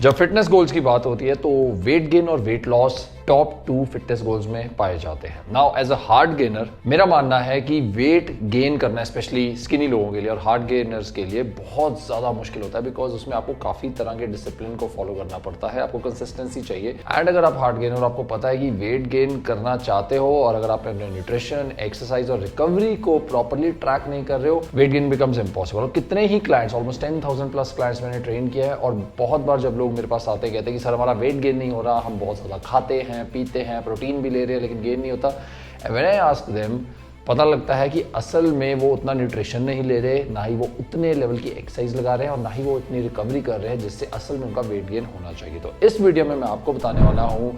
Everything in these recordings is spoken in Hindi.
जब फिटनेस गोल्स की बात होती है तो वेट गेन और weight loss top 2 fitness goals में पाए जाते हैं। Now as a hard gainer मेरा मानना है कि वेट गेन करना स्पेशली स्किनी लोगों के लिए और हार्ड गेनर्स के लिए बहुत ज़्यादा मुश्किल होता है, बिकॉज उसमें आपको काफ़ी तरह के डिसिप्लिन को फॉलो करना पड़ता है, आपको कंसिस्टेंसी चाहिए। एंड अगर आप हार्ड गेनर, आपको पता है कि वेट गेन करना चाहते हो और अगर आप अपने न्यूट्रिशन, एक्सरसाइज और रिकवरी को प्रॉपरली ट्रैक नहीं कर रहे हो, वेट गेन बिकम्स इम्पॉसिबल। और कितने ही क्लाइंट्स, ऑलमोस्ट 10,000 प्लस क्लाइंट्स मैंने ट्रेन किया है और बहुत बार जब लोग मेरे पास आते कहते हैं कि सर हमारा वेट गेन नहीं हो रहा, हम बहुत ज़्यादा खाते हैं, पीते हैं, प्रोटीन भी ले रहे हैं लेकिन गेन नहीं होता। व्हेन आई आस्क देम, पता लगता है कि असल में वो उतना न्यूट्रिशन नहीं ले रहे, ना ही वो उतने लेवल की एक्सरसाइज लगा रहे हैं और ना ही वो इतनी रिकवरी कर रहे हैं जिससे असल में उनका वेट गेन होना चाहिए। तो इस वीडियो में मैं आपको बताने वाला हूँ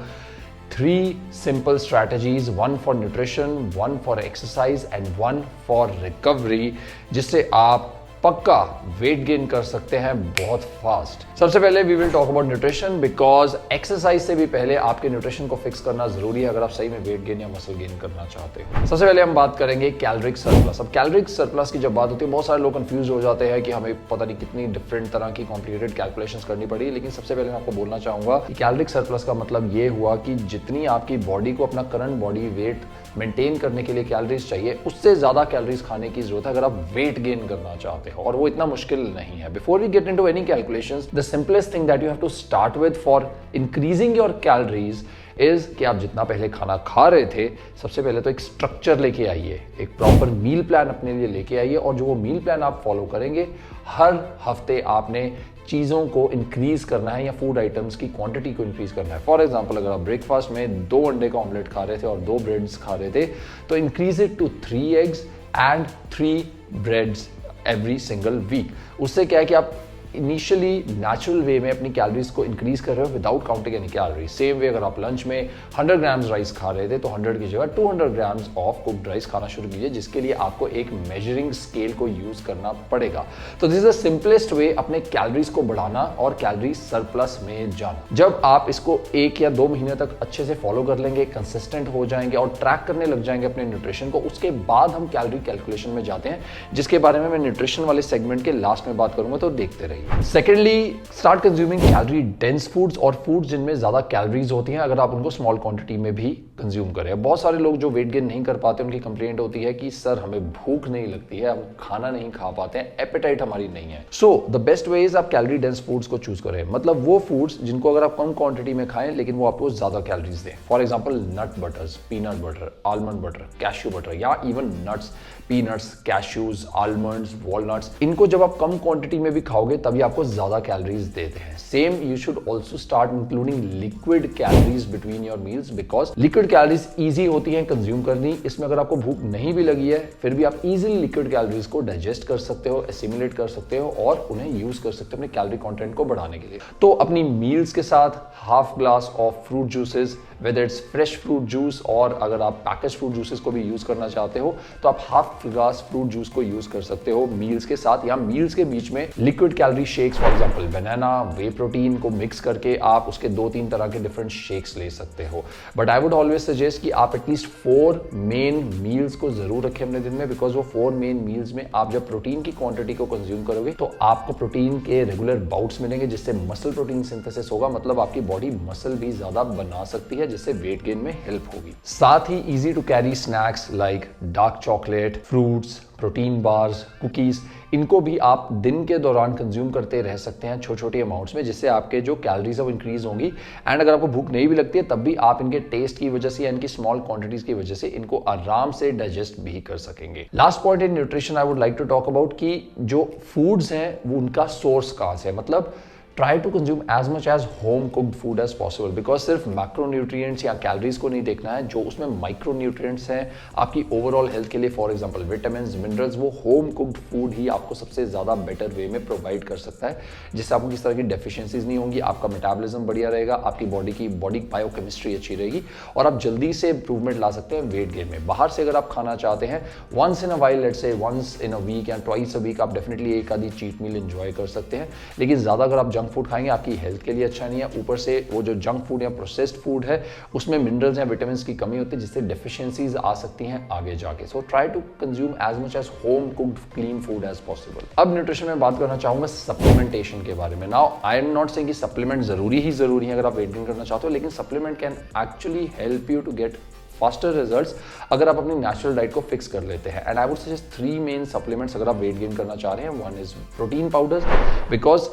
3 simple strategies, 1 for nutrition, 1 for exercise and 1 for recovery, जिससे आप पक्का वेट गेन कर सकते हैं बहुत फास्ट। सबसे पहले we will talk about nutrition, because exercise से भी पहले आपके न्यूट्रिशन को फिक्स करना जरूरी है अगर आप सही में वेट गेन या मसल गेन करना चाहते हो। सबसे पहले हम बात करेंगे कैलोरिक सरप्लस। अब कैलोरिक सरप्लस की जब बात होती है, बहुत सारे लोग कंफ्यूज हो जाते हैं कि हमें पता नहीं कितनी डिफरेंट तरह की कॉम्प्लिकेटेड कैलकुलेशंस करनी पड़ी। लेकिन सबसे पहले मैं आपको बोलना चाहूंगा कि कैलोरिक सरप्लस का मतलब ये हुआ कि जितनी आपकी बॉडी को अपना करंट बॉडी वेट मेंटेन करने के लिए कैलोरीज चाहिए, उससे ज्यादा कैलोरीज खाने की जरूरत है अगर आप वेट गेन करना चाहते हो, और वो इतना मुश्किल नहीं है। Before we get into any calculations, the simplest thing that you have to start with for increasing your calories is कि आप जितना पहले खाना खा रहे थे, सबसे पहले तो एक स्ट्रक्चर लेके आइए, एक प्रॉपर मील प्लान अपने लिए लेके आइए। और जो वो मील प्लान आप फॉलो करेंगे, हर हफ्ते आपने चीज़ों को इंक्रीज करना है या फूड आइटम्स की क्वांटिटी को इंक्रीज करना है। फॉर एग्जांपल, अगर आप ब्रेकफास्ट में 2 अंडे का ऑमलेट खा रहे थे और 2 ब्रेड्स खा रहे थे, तो increase it to 3 eggs and 3 breads every single week. उससे क्या है कि आप इनिशियली नेचुरल वे में अपनी कैलोरीज को इंक्रीज कर रहे हो without counting any calories. Same way अगर आप लंच में 100 ग्राम्स राइस खा रहे थे तो 100 की जगह 200 ग्राम्स ऑफ कुक्ड राइस खाना शुरू कीजिए, जिसके लिए आपको एक मेजरिंग स्केल को यूज करना पड़ेगा। तो this is the simplest way अपने कैलोरीज को बढ़ाना और कैलोरी सरप्लस में जाना। जब आप इसको 1 या 2 महीने तक अच्छे से फॉलो कर लेंगे, कंसिस्टेंट हो जाएंगे और ट्रैक करने लग जाएंगे अपने न्यूट्रिशन को, उसके बाद हम कैलोरी कैलकुलेशन में जाते हैं, जिसके बारे में मैं न्यूट्रिशन वाले सेगमेंट के लास्ट में बात करूंगा, तो देखते रहिए। Secondly, start consuming calorie dense foods और फूड्स जिनमें ज्यादा कैलोरीज होती हैं, अगर आप उनको स्मॉल क्वांटिटी में भी कंज्यूम करें। बहुत सारे लोग जो वेट गेन नहीं कर पाते, उनकी कंप्लेंट होती है कि सर हमें भूख नहीं लगती है, हम खाना नहीं खा पाते हैं, एपेटाइट हमारी नहीं है। So the best way is आप कैलोरी डेंस फूड्स को चूज करें, मतलब वो फूड्स जिनको अगर आप कम क्वांटिटी में खाएं लेकिन वो आपको ज्यादा कैलोरीज दें। For example, nut butters, peanut butter, almond butter, cashew butter या even nuts, peanuts, cashews, almonds, walnuts, इनको जब आप कम क्वांटिटी में भी खाओगे तभी आपको ज्यादा कैलोरीज देते हैं। Same you should also start including liquid calories between your meals, because liquid calories easy होती हैं कंज्यूम करनी। इसमें अगर आपको भूख नहीं भी लगी है फिर भी आप इजीली लिक्विड कैलोरीज को डाइजेस्ट कर सकते हो, एसिमुलेट कर सकते हो और उन्हें यूज कर सकते हो अपने कैलोरी कंटेंट को बढ़ाने के लिए। तो अपनी मील्स के साथ half glass of fruit juices, whether it's fresh fruit juice और अगर आप पैकेज फ्रूट जूसेस को भी यूज करना चाहते हो तो आप हाफ ग्लास फ्रूट जूस को यूज कर सकते हो मील्स के साथ, या मील्स के बीच में liquid calorie shakes, for example banana, way protein को मिक्स करके आप उसके 2-3 तरह के डिफरेंट शेक्स ले सकते हो। But I would always suggest कि आप एटलीस्ट 4 मेन मील्स को जरूर रखें अपने दिन में, बिकॉज वो 4 मेन मील्स में आप जब प्रोटीन की क्वांटिटी को कंज्यूम करोगे तो आपको प्रोटीन के रेगुलर बाउट्स मिलेंगे, जिससे मसल प्रोटीन सिंथेसिस होगा, मतलब आपकी बॉडी मसल भी ज्यादा बना सकती है, जिससे वेट गेन में हेल्प होगी। साथ ही easy to carry snacks like dark chocolate, fruits, protein bars, cookies, इनको भी आप दिन के दौरान कंज्यूम करते रह सकते हैं छोटे छोटे अमाउंट्स में, जिससे आपके जो कैलोरीज है वो इंक्रीज होंगी। एंड अगर आपको भूख नहीं भी लगती है तब भी आप इनके टेस्ट की वजह से या इनकी स्मॉल क्वांटिटीज की वजह से इनको आराम से डाइजेस्ट भी कर सकेंगे। Last point in nutrition I would like to talk about कि जो फूड्स हैं वो उनका सोर्स कहाँ से है, मतलब try to consume as much as home cooked food as possible, because सिर्फ मैक्रोन्यूट्रिएंट्स या कैलोरीज को नहीं देखना है, जो उसमें माइक्रोन्यूट्रिएंट्स हैं आपकी ओवरऑल हेल्थ के लिए, फॉर एग्जांपल विटामिन्स, मिनरल्स, वो होम कुक्ड फूड ही आपको सबसे ज्यादा बेटर वे में प्रोवाइड कर सकता है, जिससे आपको किस तरह की डेफिशिएंसीज नहीं होंगी, आपका मेटाबॉलिज्म बढ़िया रहेगा, आपकी बॉडी बायोकेमिस्ट्री अच्छी रहेगी और आप जल्दी से इंप्रूवमेंट ला सकते हैं वेट गेन में। बाहर से अगर आप खाना चाहते हैं once in a while, let's say once in a week या ट्वाइस अ वीक, आप डेफिनेटली एक आधी चीट मील एंजॉय कर सकते हैं, लेकिन ज्यादा अगर आप जंक जंक फूड खाएंगे आपकी हेल्थ के लिए अच्छा नहीं है। ऊपर से वो जो जंक फूड या प्रोसेस्ड फूड है उसमें मिनरल्स या विटामिन की कमी होती है, जिससे डेफिशिएंसीज आ सकती हैं आगे जाके। So try to consume as much as home cooked clean food as possible. अब न्यूट्रिशन में बात करना चाहूंगा सप्लीमेंटेशन के बारे में। Now I am not saying कि सप्लीमेंट जरूरी है अगर आप वेट गेन करना चाहते हो, लेकिन supplement can actually help you to get faster results अगर आप अपनी नेचुरल डाइट को फिक्स कर लेते हैं। And I would suggest 3 main supplements अगर आप वेट गेन करना चाह रहे हैं। One is protein powder, because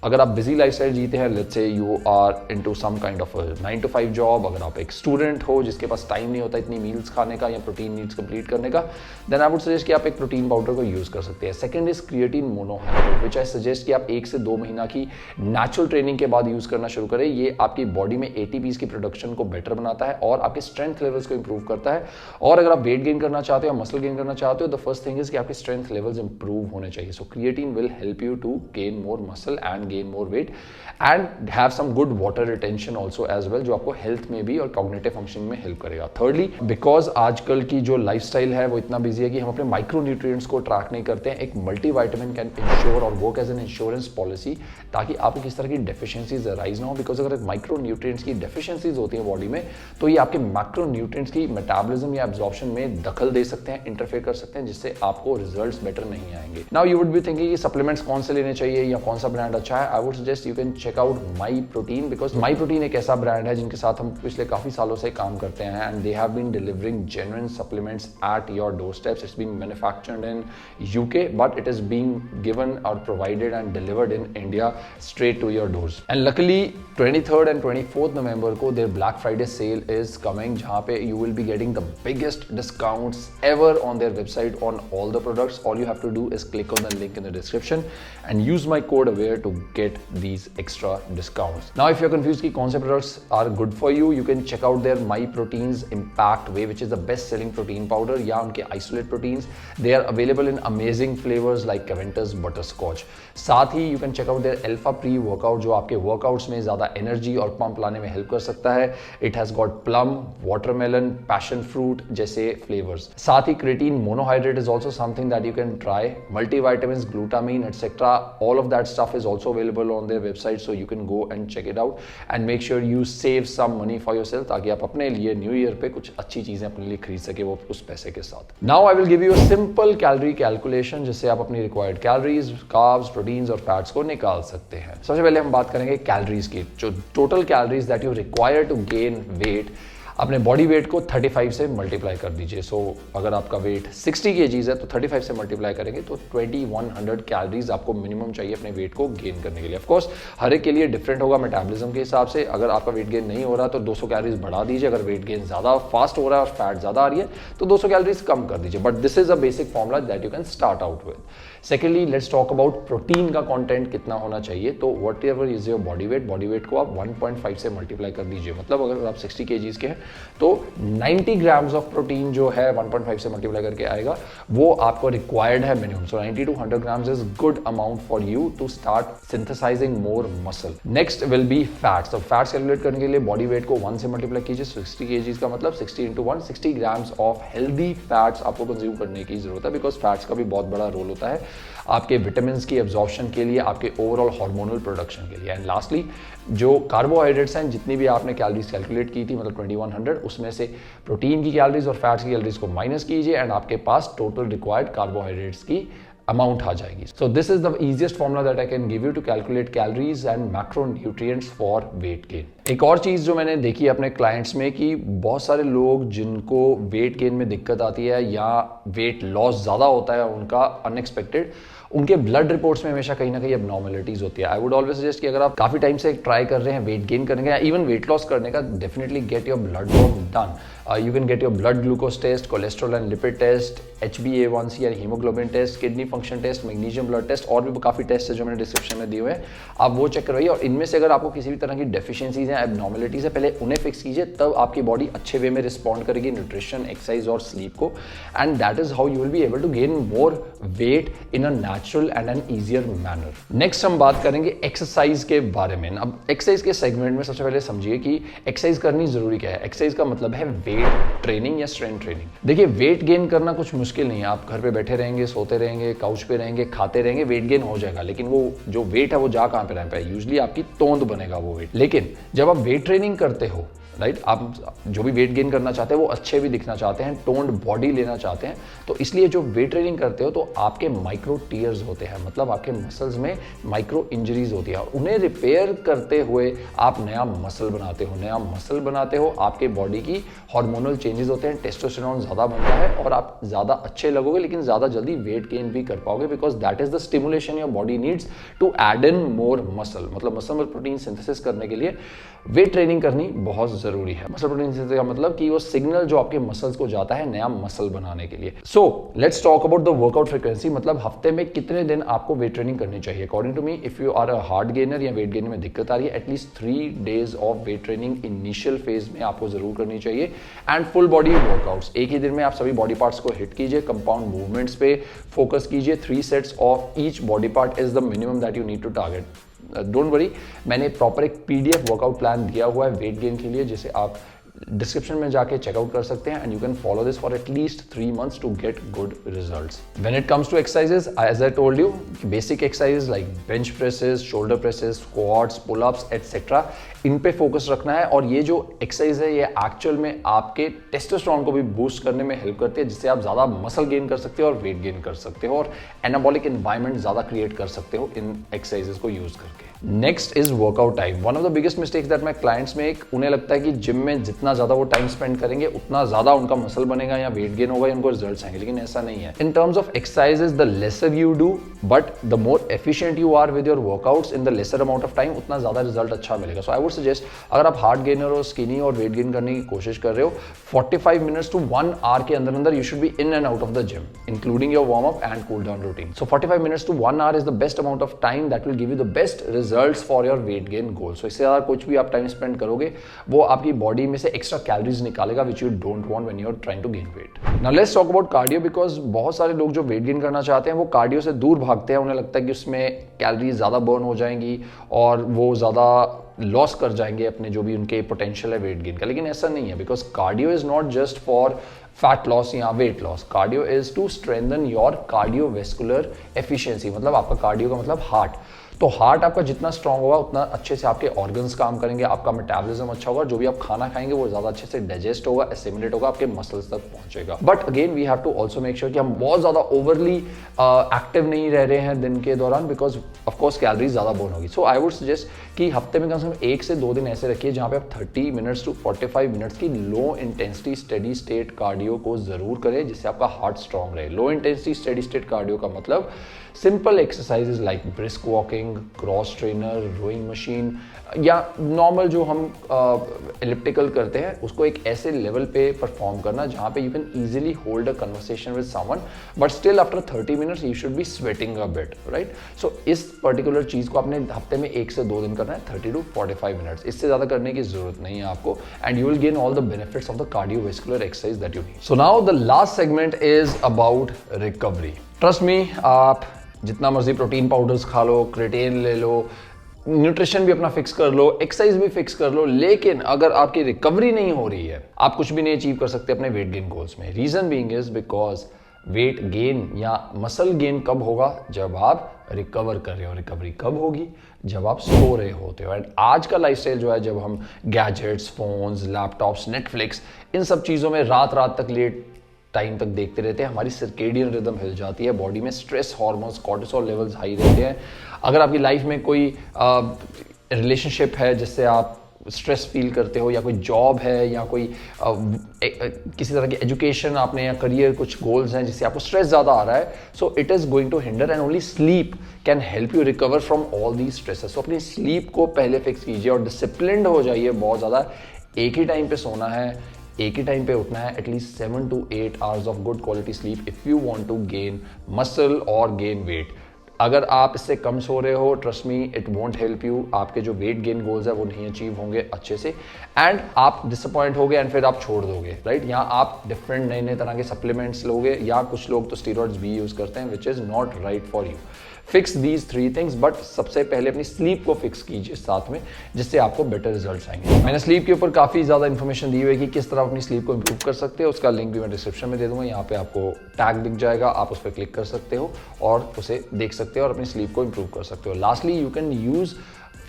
अगर आप बिजी लाइफस्टाइल जीते हैं, let's say you are into some kind of 9 to 5 job, अगर आप एक स्टूडेंट हो जिसके पास टाइम नहीं होता इतनी मील्स खाने का या प्रोटीन नीड्स कंप्लीट करने का, देन आई वुड सजेस्ट कि आप एक प्रोटीन पाउडर को यूज कर सकते हैं। Second is creatine monohydrate, which I suggest कि आप 1 से 2 महीना की नेचुरल ट्रेनिंग के बाद यूज करना शुरू करें। ये आपकी बॉडी में एटीपीज की प्रोडक्शन को बेटर बनाता है और आपके स्ट्रेंथ लेवल्स को इंप्रूव करता है। और अगर आप वेट गेन करना चाहते हो या मसल गेन करना चाहते हो, द फर्स्ट थिंग इज कि आपके स्ट्रेंथ लेवल्स इंप्रूव होने चाहिए। So creatine will help you to gain more muscle and gain more weight and have some good water retention also as well, जो आपको हेल्थ में भी और कॉग्निटिव फंक्शनिंग में हेल्प करेगा। थर्डली, बिकॉज आजकल की जो लाइफस्टाइल है वो इतना बिजी है कि हम अपने माइक्रो न्यूट्रिएंट्स को ट्रैक नहीं करते हैं। एक मल्टीविटामिन कैन इंश्योर और work as an insurance policy, ताकि आपको किस तरह की डेफिशिएंसीज अराइज ना हो। बिकॉज अगर माइक्रो न्यूट्रिएंट्स की डेफिशिएंसीज होती है बॉडी में, तो ये आपके मैक्रो न्यूट्रिएंट्स की मेटाबॉलिज्म या एब्जॉर्प्शन में दखल दे सकते हैं, इंटरफेयर कर सकते हैं, जिससे आपको रिजल्ट्स बेटर नहीं आएंगे। Now you would be thinking कि सप्लीमेंट्स कौन से लेने चाहिए या कौन सा ब्रांड अच्छा है। I would suggest you can check out my protein, because my protein एक ऐसा ब्रांड है जिनके साथ हम पिछले काफी सालों से काम करते हैं, and they have been delivering genuine supplements at your door steps. It's been manufactured in UK, but it is being given और provided and delivered in India straight to your doors. And luckily 23rd and 24th November को their Black Friday sale is coming, जहां पे you will be getting the biggest discounts ever on their website on all the products. All you have to do is click on the link in the description and use my code aware to get these extra discounts. Now if you're confused कि कौन से products are good for you, you can check out their My Proteins Impact Whey, which is the best selling protein powder, या उनके isolate proteins. They are available in amazing flavors like Caventus Butterscotch. साथ ही you can check out their Alpha Pre-Workout, जो आपके workouts में ज़्यादा energy और pump लाने में help कर सकता है। It has got plum, watermelon, passion fruit जैसे flavors. साथ ही creatine monohydrate is also something that you can try. Multivitamins, glutamine, etc. All of that stuff is also available on their website, so you can go and check it out and make sure you save some money for yourself, ताकि आप अपने लिए न्यू ईयर पे कुछ अच्छी चीजें अपने लिए खरीद सके वो उस पैसे के साथ। Now I will give you a simple calorie calculation, जिससे आप अपनी required calories, carbs, proteins और fats को निकाल सकते हैं। सबसे पहले हम बात करेंगे कैलोरीज की। जो total calories that you require to gain weight, अपने बॉडी वेट को 35 से मल्टीप्लाई कर दीजिए। सो अगर आपका वेट 60 kg है तो 35 से मल्टीप्लाई करेंगे तो 2100 कैलोरीज आपको मिनिमम चाहिए अपने वेट को गेन करने के लिए। ऑफ कोर्स हर एक के लिए डिफरेंट होगा मेटाबॉलिज्म के हिसाब से। अगर आपका वेट गेन नहीं हो रहा तो 200 कैलोरीज बढ़ा दीजिए। अगर वेट गेन ज़्यादा फास्ट हो रहा है और फैट ज़्यादा आ रही है तो 200 कैलोरीज कम कर दीजिए। But this is a basic formula that you can start out with. Secondly, let's talk about protein का कंटेंट कितना होना चाहिए। तो what ever is your body weight को आप 1.5 से मल्टीप्लाई कर दीजिए। मतलब अगर आप 60 kg के हैं तो 90 ग्राम्स ऑफ प्रोटीन जो है 1.5 से मल्टीप्लाई करके आएगा, वो आपको रिक्वायर्ड है minimum. So 90 to 100 grams is good amount for you to start synthesizing more muscle. Next will be fats. तो फैट्स कैलकुलेट करने के लिए बॉडी वेट को 1 से मल्टीप्लाई कीजिए। 60 kg का मतलब 60 into 1, 60 grams of healthy fats आपको कंज्यूम करने की जरूरत है, बिकॉज फैट्स का भी बहुत बड़ा रोल होता है आपके विटामिन की एब्जॉर्प्शन के लिए, आपके ओवरऑल हार्मोनल प्रोडक्शन के लिए। एंड लास्टली, जो कार्बोहाइड्रेट्स हैं, जितनी भी आपने कैलोरीज कैलकुलेट की थी मतलब 2100, उसमें से प्रोटीन की कैलोरीज और फैट्स की कैलोरीज को माइनस कीजिए एंड आपके पास टोटल रिक्वायर्ड कार्बोहाइड्रेट्स की अमाउंट आ जाएगी। So this is the easiest formula that I can give you to calculate calories and macronutrients for weight gain. एक और चीज जो मैंने देखी अपने क्लाइंट्स में कि बहुत सारे लोग जिनको वेट गेन में दिक्कत आती है या वेट लॉस ज्यादा होता है उनका अनएक्सपेक्टेड, उनके ब्लड रिपोर्ट्स में हमेशा कहीं ना कहीं एबनॉर्मलिटीज होती है। आई वुड ऑलवेज सजेस्ट कि अगर आप काफी टाइम से ट्राई कर रहे हैं वेट गेन करने का या इवन वेट लॉस करने का, definitely get your blood work done. You can get your blood glucose test, cholesterol and lipid test, HbA1c यानी haemoglobin test, kidney function test, magnesium blood test, और भी काफी टेस्ट है जो मैंने डिस्क्रिप्शन में दिए हुए हैं, आप वो चेक करवाइए। और इनमें से अगर आपको किसी भी तरह की डेफिशिएंसीज हैं, एबनॉर्मलिटीज है, पहले उन्हें फिक्स कीजिए, तब आपकी बॉडी अच्छे वे में रिस्पॉन्ड करेगी न्यूट्रिशन, एक्सरसाइज और स्लीप को, and that is how you will be able to gain more weight in a natural and an easier manner. Next हम बात करेंगे एक्सरसाइज के बारे में। अब एक्सरसाइज के सेगमेंट में सबसे पहले समझिए कि एक्सरसाइज करनी जरूरी क्या है। एक्सरसाइज का मतलब है वेट ट्रेनिंग या स्ट्रेंथ ट्रेनिंग। देखिए, वेट गेन करना कुछ मुश्किल नहीं है, आप घर पे बैठे रहेंगे, सोते रहेंगे, काउच पे रहेंगे, खाते रहेंगे, वेट गेन हो जाएगा। लेकिन वो जो वेट है वो जा कहाँ पे रह पाए, यूजली आपकी तोंद बनेगा वो वेट। लेकिन जब आप वेट ट्रेनिंग करते हो, राइट, आप जो भी वेट गेन करना चाहते हैं, वो अच्छे भी दिखना चाहते हैं, टोन्ड बॉडी लेना चाहते हैं, तो इसलिए जो वेट ट्रेनिंग करते हो तो आपके माइक्रो टीयर्स होते हैं, मतलब आपके मसल्स में माइक्रो इंजरीज होती है, उन्हें रिपेयर करते हुए आप नया मसल बनाते हो। नया मसल बनाते हो, आपके बॉडी की हार्मोनल चेंजेस होते हैं, टेस्टोस्टेरोन ज़्यादा बनता है और आप ज़्यादा अच्छे लगोगे, लेकिन ज़्यादा जल्दी वेट गेन भी कर पाओगे, because that is the stimulation your body needs to add in more muscle. मतलब मसल में प्रोटीन सिंथेसिस करने के लिए वेट ट्रेनिंग करनी बहुत जरूरी है। मसल प्रोटीन सिंथेसिस का मतलब कि वो सिग्नल जो आपके मसल्स को जाता है नया मसल बनाने के लिए। So let's talk about the workout frequency, मतलब हफ्ते में कितने दिन आपको वेट ट्रेनिंग करनी चाहिए। According to me, if you are a hard gainer या वेट गेनर में दिक्कत आ रही है, at least 3 days of weight training initial phase में आपको जरूर करनी चाहिए, एंड फुल बॉडी वर्कआउट्स। एक ही दिन में आप सभी बॉडी पार्ट्स को हिट कीजिए, कंपाउंड मूवमेंट्स पे फोकस कीजिए। 3 sets of each body part is the minimum that you need to target. Don't worry, मैंने प्रॉपर एक पीडीएफ वर्कआउट प्लान दिया हुआ है वेट गेन के लिए, जिसे आप डिस्क्रिप्शन में जाके चेकआउट कर सकते हैं, and you can follow this for at least 3 months to get good results. When it comes to exercises, as I told you, basic exercises like bench presses, shoulder presses, squats, pullups etcetera, इन पे फोकस रखना है। और ये जो एक्सरसाइज है ये एक्चुअल में आपके टेस्टोस्टेरोन को भी बूस्ट करने में हेल्प करती है, जिससे आप ज्यादा मसल गेन कर सकते हो और वेट गेन कर सकते हो और एनाबॉलिक एनवायरनमेंट ज्यादा क्रिएट कर सकते हो इन एक्सरसाइजेस को यूज करके। Next is workout time. One of the biggest mistakes that my clients में, उन्हें लगता है कि जिम में जितना ज्यादा वो टाइम स्पेंड करेंगे उतना ज्यादा उनका मसल बनेगा या वेट गेन होगा या उनको रिजल्ट्स आएंगे, लेकिन ऐसा नहीं है। In terms of exercises, the lesser you do but the more efficient you are with your workouts in the lesser amount of time, उतना ज्यादा रिजल्ट अच्छा मिलेगा। सो आई वुड सजेस्ट, अगर आप हार्ड गेनर और स्किनी और वेट गेन करने की कोशिश कर रहे हो, 45 minutes to 1 hour के अंदर अंदर you should be in and out of the gym, including your warm up and cool down routine. So 45 minutes to 1 hour is the best amount of time that will give you the best results for your weight gain goal. So इससे ज्यादा कुछ भी आप टाइम स्पेंड करोगे, वो आपकी बॉडी में से एक्स्ट्रा कैलोरीज निकालेगा which you don't want when you are trying to gain weight. Now let's talk about cardio, because बहुत सारे लोग जो वेट गेन करना चाहते हैं वो कार्डियो से दूर भागते हैं। उन्हें लगता है कि उसमें कैलोरीज ज्यादा बर्न हो जाएंगी और वो ज्यादा लॉस कर जाएंगे अपने जो भी उनके पोटेंशियल है वेट गेन का, लेकिन ऐसा नहीं है, because cardio is not just for fat loss या weight loss. Cardio is to strengthen your cardiovascular efficiency, मतलब आपका कार्डियो का मतलब हार्ट। तो हार्ट आपका जितना स्ट्रांग होगा उतना अच्छे से आपके ऑर्गन्स काम करेंगे, आपका मेटाबॉलिज्म अच्छा होगा, जो भी आप खाना खाएंगे वो ज्यादा अच्छे से डाइजेस्ट होगा, एसिमिलेट होगा, आपके मसल्स तक पहुंचेगा। But again we have to also make sure कि हम बहुत ज्यादा ओवरली एक्टिव नहीं रह रहे हैं दिन के दौरान, बिकॉज ऑफकोर्स कैलोरीज ज्यादा बर्न होगी। सो आई वुड सजेस्ट कि हफ्ते में कम से कम 1 से 2 दिन ऐसे रखिए जहां पे आप 30 minutes to 45 minutes की low intensity steady state cardio को जरूर करें, जिससे आपका हार्ट स्ट्रांग रहे। Low intensity steady state cardio का मतलब simple exercises like brisk walking, cross trainer, rowing machine, या नॉर्मल जो हम एलिप्टिकल करते हैं उसको एक ऐसे लेवल पे परफॉर्म करना जहां पे you can easily hold a conversation with someone, but still after 30 minutes you should be sweating a bit, right. So इस पर्टिकुलर चीज को आपने हफ्ते में 1 से 2 दिन करना है, 30 to 45 minutes, इससे ज्यादा करने की जरूरत नहीं है आपको, and you will gain all the benefits of the cardiovascular exercise that you need. So now the last segment is about recovery. Trust me, आप जितना मर्जी प्रोटीन पाउडर्स खा लो, क्रिएटिन ले लो, न्यूट्रिशन भी अपना फिक्स कर लो, एक्सरसाइज भी फिक्स कर लो, लेकिन अगर आपकी रिकवरी नहीं हो रही है, आप कुछ भी नहीं अचीव कर सकते अपने वेट गेन गोल्स में। Reason being is because weight gain या मसल गेन कब होगा, जब आप रिकवर कर रहे हो। रिकवरी कब होगी, जब आप सो रहे होते हो। एंड आज का लाइफस्टाइल जो है, जब हम गैजेट्स, फोन्स, लैपटॉप्स, नेटफ्लिक्स, इन सब चीजों में रात रात तक लेट टाइम तक देखते रहते हैं, हमारी सर्केडियन रिदम हिल जाती है, बॉडी में stress hormones, cortisol levels high रहते हैं। अगर आपकी लाइफ में कोई रिलेशनशिप है जिससे आप स्ट्रेस फील करते हो, या कोई जॉब है, या कोई किसी तरह की एजुकेशन आपने, या करियर कुछ गोल्स हैं जिससे आपको स्ट्रेस ज़्यादा आ रहा है, so it is going to hinder, and only sleep can help you recover from all these stresses. So अपनी स्लीप को पहले फिक्स कीजिए और डिसिप्लिन्ड हो जाइए बहुत ज़्यादा। एक ही टाइम पे सोना है, एक ही टाइम पे उठना है, at least 7 to 8 hours of good quality sleep if you want to gain muscle और गेन वेट। अगर आप इससे कम सो रहे हो, trust me it won't help you, आपके जो वेट गेन गोल्स है वो नहीं अचीव होंगे अच्छे से एंड आप डिसअपॉइंट होगे एंड फिर आप छोड़ दोगे, राइट। यहाँ आप डिफरेंट नए नए तरह के सप्लीमेंट्स लोगे या कुछ लोग तो स्टीरॉइड्स भी यूज करते हैं which is not right for you. Fix these 3 things, but सबसे पहले अपनी स्लीप को फिक्स कीजिए साथ में, जिससे आपको बेटर रिजल्ट्स आएंगे। मैंने स्लीप के ऊपर काफी ज्यादा इन्फॉर्मेशन दी हुई है कि किस तरह अपनी स्लीप को इंप्रूव कर सकते हो, उसका लिंक भी मैं डिस्क्रिप्शन में दे दूंगा। यहाँ पे आपको टैग दिख जाएगा, आप उस पर क्लिक कर सकते हो और उसे देख सकते हो और अपनी स्लीप को इंप्रूव कर सकते हो। Lastly you can use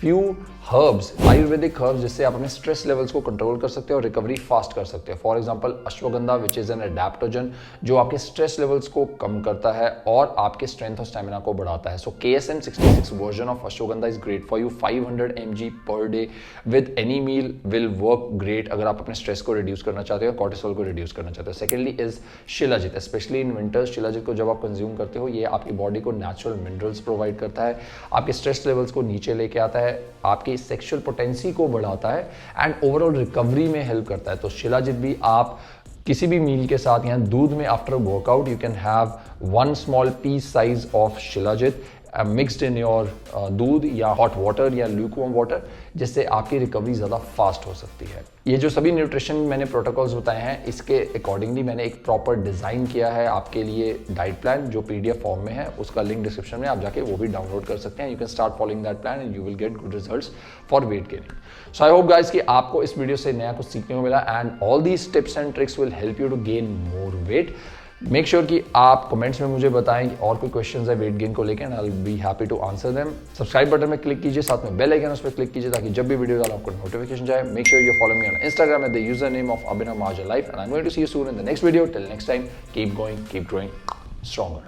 few herbs, Ayurvedic herbs, जिससे आप अपने स्ट्रेस लेवल्स को कंट्रोल कर सकते हो और रिकवरी फास्ट कर सकते हो। For example ashwagandha which is an adaptogen, जो आपके स्ट्रेस लेवल्स को कम करता है और आपके स्ट्रेंथ और स्टेमिना को बढ़ाता है। So KSM 66 version of ashwagandha is great for you. 500 mg per day with any meal will work great अगर आप अपने स्ट्रेस को रिड्यूस करना चाहते हो, कॉर्टिसोल को रिड्यूस करना चाहते हो। Secondly is shilajit, specially in winters. Shilajit को जब आप कंज्यूम करते हो, ये आपकी बॉडी को नेचुरल मिनरल्स प्रोवाइड करता है, आपके स्ट्रेस लेवल्स को नीचे लेके आता है, आपकी सेक्सुअल पोटेंसी को बढ़ाता है एंड ओवरऑल रिकवरी में हेल्प करता है। तो शिलाजित भी आप किसी भी मील के साथ, यहाँ दूध में after workout you can have 1 small piece size of shilajit mixed in your doodh या हॉट वाटर या ल्यूकवार्म वाटर, जिससे आपकी रिकवरी ज़्यादा फास्ट हो सकती है। ये जो सभी न्यूट्रिशन मैंने प्रोटोकॉल्स बताए हैं, इसके अकॉर्डिंगली मैंने एक प्रॉपर डिज़ाइन किया है आपके लिए डाइट प्लान, जो PDF फॉर्म में है। उसका लिंक डिस्क्रिप्शन में, आप जाके वो भी डाउनलोड कर सकते हैं। You can start following that plan and you will get good results for weight gaining. So I hope guys कि आपको इस वीडियो से नया कुछ सीखने को मिला and all these tips and tricks will help you to gain more weight. Make sure कि आप कमेंट्स में मुझे बताएं कि और कोई क्वेश्चंस है वेट गेन को लेकर, I will be happy to answer them. Subscribe button में क्लिक कीजिए, साथ में बेल आइकन उस पर क्लिक कीजिए ताकि जब भी वीडियो डालो आपको नोटिफिकेशन जाए। Make sure you follow me on Instagram at the username of Abhinav Mahajan Life and I'm going to see you soon in the next video. Till next time, keep going, keep growing stronger.